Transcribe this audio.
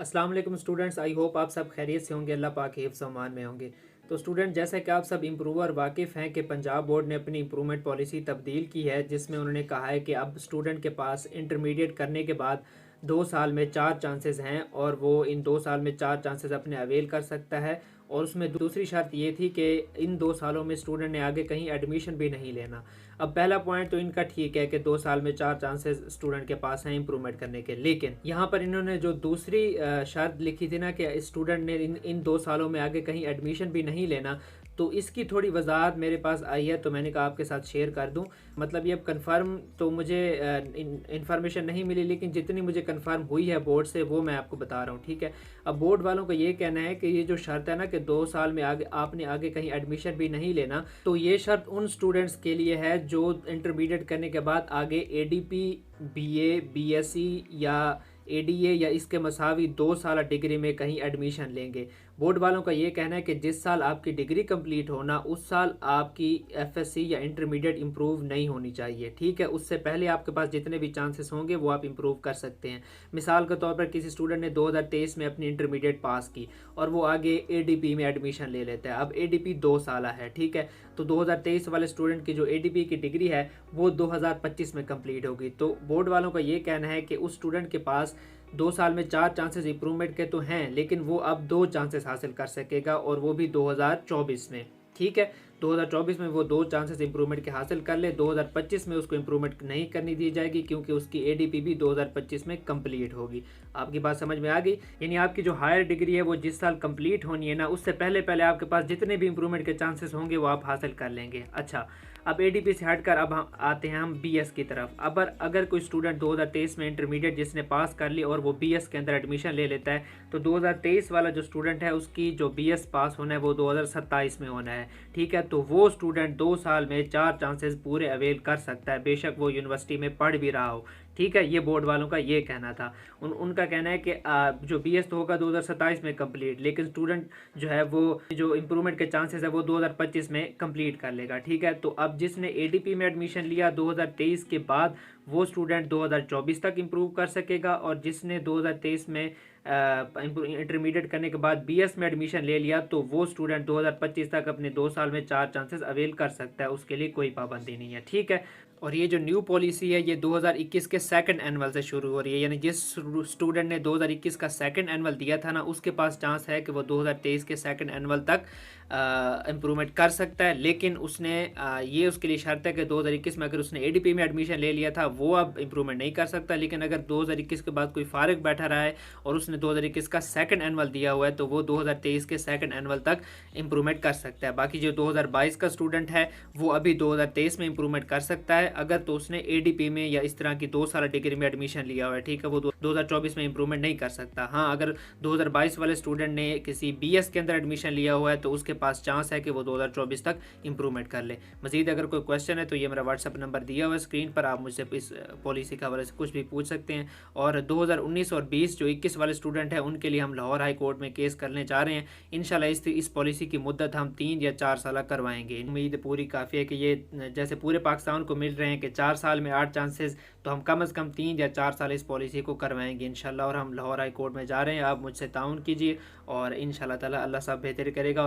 अस्सलाम वालेकुम students, I hope आप सब खैरियत से होंगे, अल्लाह पाक के हिफ्ज़ व अमान में होंगे। तो स्टूडेंट, जैसा कि आप सब इम्प्रूवर वाकिफ़ हैं कि पंजाब बोर्ड ने अपनी इम्प्रूवमेंट पॉलिसी तब्दील की है, जिसमें उन्होंने कहा है कि अब स्टूडेंट के पास इंटरमीडिएट करने के बाद 2 साल में 4 चांसेस हैं और वो इन 2 साल में 4 चांसेस अपने अवेल कर सकता है। और उसमें दूसरी शर्त ये थी कि इन 2 सालों में स्टूडेंट ने आगे कहीं एडमिशन भी नहीं लेना। अब पहला पॉइंट तो इनका ठीक है कि 2 साल में 4 चांसेस स्टूडेंट के पास हैं इम्प्रूवमेंट करने के, लेकिन यहाँ पर इन्होंने जो दूसरी शर्त लिखी थी ना कि स्टूडेंट ने इन 2 सालों में आगे कहीं एडमिशन भी नहीं लेना, तो इसकी थोड़ी वजाहत मेरे पास आई है, तो मैंने कहा आपके साथ शेयर कर दूं। मतलब ये अब कंफर्म तो मुझे इन्फॉर्मेशन नहीं मिली, लेकिन जितनी मुझे कंफर्म हुई है बोर्ड से वो मैं आपको बता रहा हूँ, ठीक है। अब बोर्ड वालों का ये कहना है कि ये जो शर्त है ना कि 2 साल में आगे आपने आगे कहीं एडमिशन भी नहीं लेना, तो ये शर्त उन स्टूडेंट्स के लिए है जो इंटरमीडिएट करने के बाद आगे एडीपी, बीए, बीएससी या एडीए या इसके मसावी 2 साल डिग्री में कहीं एडमिशन लेंगे। बोर्ड वालों का ये कहना है कि जिस साल आपकी डिग्री कंप्लीट होना उस साल आपकी एफएससी या इंटरमीडिएट इंप्रूव नहीं होनी चाहिए, ठीक है। उससे पहले आपके पास जितने भी चांसेस होंगे वो आप इंप्रूव कर सकते हैं। मिसाल के तौर पर किसी स्टूडेंट ने 2023 में अपनी इंटरमीडिएट पास की और वो आगे एडीपी में एडमिशन ले लेता है। अब एडीपी 2 साल है, ठीक है, तो 2023 वाले स्टूडेंट की जो एडीपी की डिग्री है वो 2025 में कंप्लीट होगी। तो बोर्ड वालों का ये कहना है कि उस स्टूडेंट के पास 2 साल में 4 चांसेस इंप्रूवमेंट के तो हैं, लेकिन वो अब 2 चांसेस हासिल कर सकेगा और वो भी 2024 में, ठीक है। 2024 में वो 2 चांसेस इंप्रूवमेंट के हासिल कर ले। 2025 में उसको इंप्रूवमेंट नहीं करनी दी जाएगी क्योंकि उसकी एडीपी भी 2025 में कंप्लीट होगी। आपकी बात समझ में आ गई? यानी आपकी जो हायर डिग्री है वो जिस साल कंप्लीट होनी है ना, उससे पहले पहले आपके पास जितने भी इंप्रूवमेंट के चांसेस होंगे वो आप हासिल कर लेंगे। अच्छा, अब एडीपी से हटकर अब हम आते हैं बीएस की तरफ। अब अगर कोई स्टूडेंट 2023 में इंटरमीडिएट जिसने पास कर ली और वो बीएस के अंदर एडमिशन ले लेता है, तो 2023 वाला जो स्टूडेंट है उसकी जो बीएस पास होना है वो 2027 में होना है, ठीक है। तो वो स्टूडेंट 2 साल में 4 चांसेस पूरे अवेल कर सकता है, बेशक वो यूनिवर्सिटी में पढ़ भी रहा हो, ठीक है। ये बोर्ड वालों का ये कहना था। उनका कहना है कि जो बीएस तो होगा 2027 में कंप्लीट, लेकिन स्टूडेंट जो है वो जो इम्प्रूवमेंट के चांसेस है वो 2025 में कंप्लीट कर लेगा, ठीक है। तो अब जिसने एडीपी में एडमिशन लिया 2023 के बाद, वो स्टूडेंट 2024 तक इम्प्रूव कर सकेगा, और जिसने 2023 में इंटरमीडिएट करने के बाद बीएस में एडमिशन ले लिया तो वो स्टूडेंट 2025 तक अपने 2 साल में 4 चांसेस अवेल कर सकता है, उसके लिए कोई पाबंदी नहीं है, ठीक है। और ये जो न्यू पॉलिसी है ये 2021 के सेकंड एनुअल से शुरू हो रही है, यानी जिस स्टूडेंट ने 2021 का सेकंड एनुअल दिया था ना, उसके पास चांस है कि वो 2023 के सेकंड एनुअल तक इम्प्रूवमेंट कर सकता है। लेकिन उसने ये उसके लिए शर्त है कि 2021 में अगर उसने एडीपी में एडमिशन ले लिया था वो अब इम्प्रूवमेंट नहीं कर सकता, लेकिन अगर 2021 के बाद कोई फारिग बैठा रहा है और उसने 2021 का सेकंड एनुअल दिया हुआ है तो वो 2023 के सेकंड एनुअल तक इम्प्रूवमेंट कर सकता है। बाकी जो 2022 का स्टूडेंट है वो अभी 2023 में इम्प्रूवमेंट कर सकता है अगर तो उसने एडीपी में या इस तरह की 2 साल डिग्री में एडमिशन लिया हुआ है, ठीक है। वो 2024 में इम्प्रूवमेंट नहीं कर सकता। हाँ, अगर 2022 वाले स्टूडेंट ने किसी बीएस के अंदर एडमिशन लिया हुआ है तो उसके पास चांस है कि वो 2024 तक इम्प्रूवमेंट कर ले। मजीद अगर कोई क्वेश्चन है तो ये मेरा व्हाट्सअप नंबर दिया हुआ है स्क्रीन पर, आप मुझसे इस पॉलिसी के हवाले से कुछ भी पूछ सकते हैं। और 2019 और 20 जो 21 वाले स्टूडेंट हैं उनके लिए हम लाहौर हाई कोर्ट में केस करने जा रहे हैं। इंशाल्लाह इस पॉलिसी की मुद्दत हम 3 या 4 साल करवाएंगे। उम्मीद पूरी काफ़ी है कि ये जैसे पूरे पाकिस्तान को मिल रहे हैं कि 4 साल में 8 चांसेस, तो हम कम से कम 3 या 4 साल इस पॉलिसी को करवाएंगे इंशाल्लाह। और हम लाहौर हाई कोर्ट में जा रहे हैं, आप मुझसे ताउन कीजिए और इंशाल्लाह ताला अल्लाह सब बेहतर करेगा।